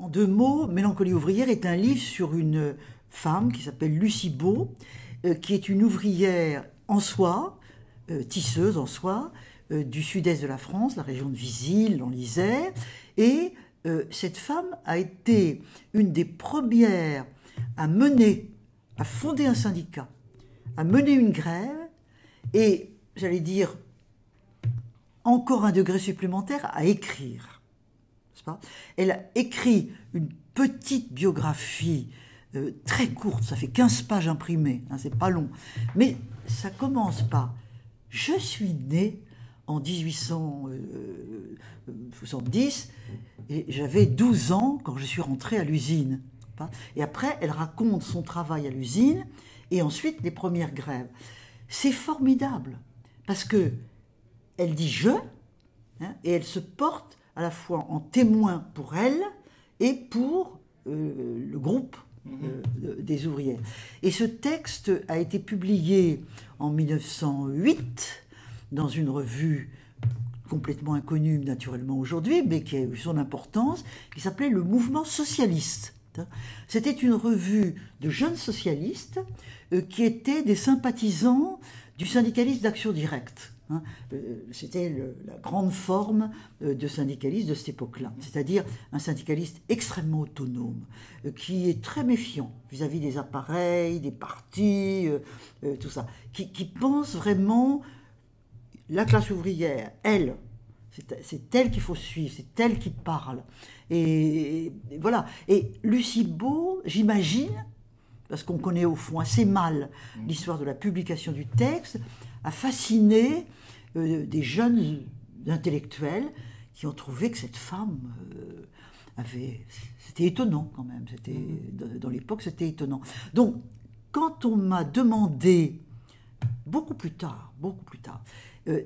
En 2 mots, Mélancolie ouvrière est un livre sur une femme qui s'appelle Lucie Beau, qui est une ouvrière en soie, tisseuse en soie, du sud-est de la France, la région de Visil, en Isère. Et cette femme a été une des premières à fonder un syndicat, à mener une grève et, j'allais dire, encore un degré supplémentaire, à écrire. Elle a écrit une petite biographie très courte, ça fait 15 pages imprimées, hein, c'est pas long, mais ça commence par « Je suis née en 1870 et j'avais 12 ans quand je suis rentrée à l'usine. » Et après, elle raconte son travail à l'usine et ensuite les premières grèves. C'est formidable parce que elle dit « je » hein, et elle se porte à la fois en témoin pour elle et pour le groupe des ouvrières. Et ce texte a été publié en 1908 dans une revue complètement inconnue naturellement aujourd'hui, mais qui a eu son importance, qui s'appelait Le Mouvement Socialiste. C'était une revue de jeunes socialistes qui étaient des sympathisants du syndicalisme d'action directe. C'était la grande forme de syndicaliste de cette époque-là, c'est-à-dire un syndicaliste extrêmement autonome, qui est très méfiant vis-à-vis des appareils, des partis, tout ça, qui pense vraiment la classe ouvrière, elle, c'est elle qu'il faut suivre, c'est elle qui parle. Et voilà. Et Lucie Beau, j'imagine, parce qu'on connaît au fond assez mal l'histoire de la publication du texte, a fasciné des jeunes intellectuels qui ont trouvé que cette femme avait... C'était étonnant quand même, dans l'époque c'était étonnant. Donc, quand on m'a demandé, beaucoup plus tard,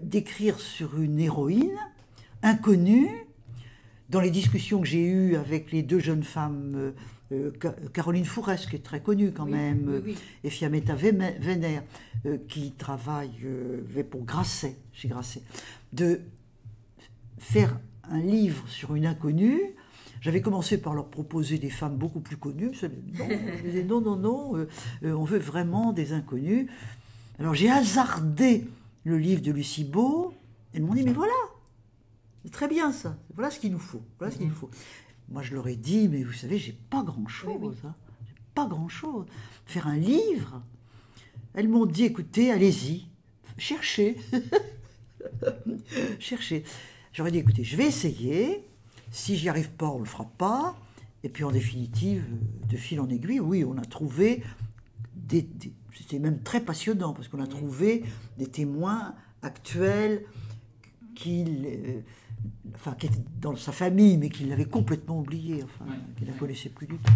d'écrire sur une héroïne inconnue, dans les discussions que j'ai eues avec les 2 jeunes femmes, Caroline Fourès, qui est très connue quand même, et Fiammetta Wener, qui travaille pour Grasset, chez Grasset, de faire un livre sur une inconnue. J'avais commencé par leur proposer des femmes beaucoup plus connues. Je disais non, on veut vraiment des inconnues. Alors j'ai hasardé le livre de Lucie Beau. Elles m'ont dit, mais voilà, c'est très bien ça, voilà ce qu'il nous faut. Moi je leur ai dit, mais vous savez, j'ai pas grand-chose. J'ai pas grand-chose. Faire un livre. Elles m'ont dit, écoutez, allez-y, cherchez. Cherchez. J'aurais dit, écoutez, je vais essayer. Si j'y arrive pas, on le fera pas. Et puis en définitive, de fil en aiguille, oui, on a trouvé c'était même très passionnant parce qu'on a trouvé des témoins actuels qui étaient dans sa famille, mais qui l'avaient complètement oublié, qui ne la connaissaient plus du tout.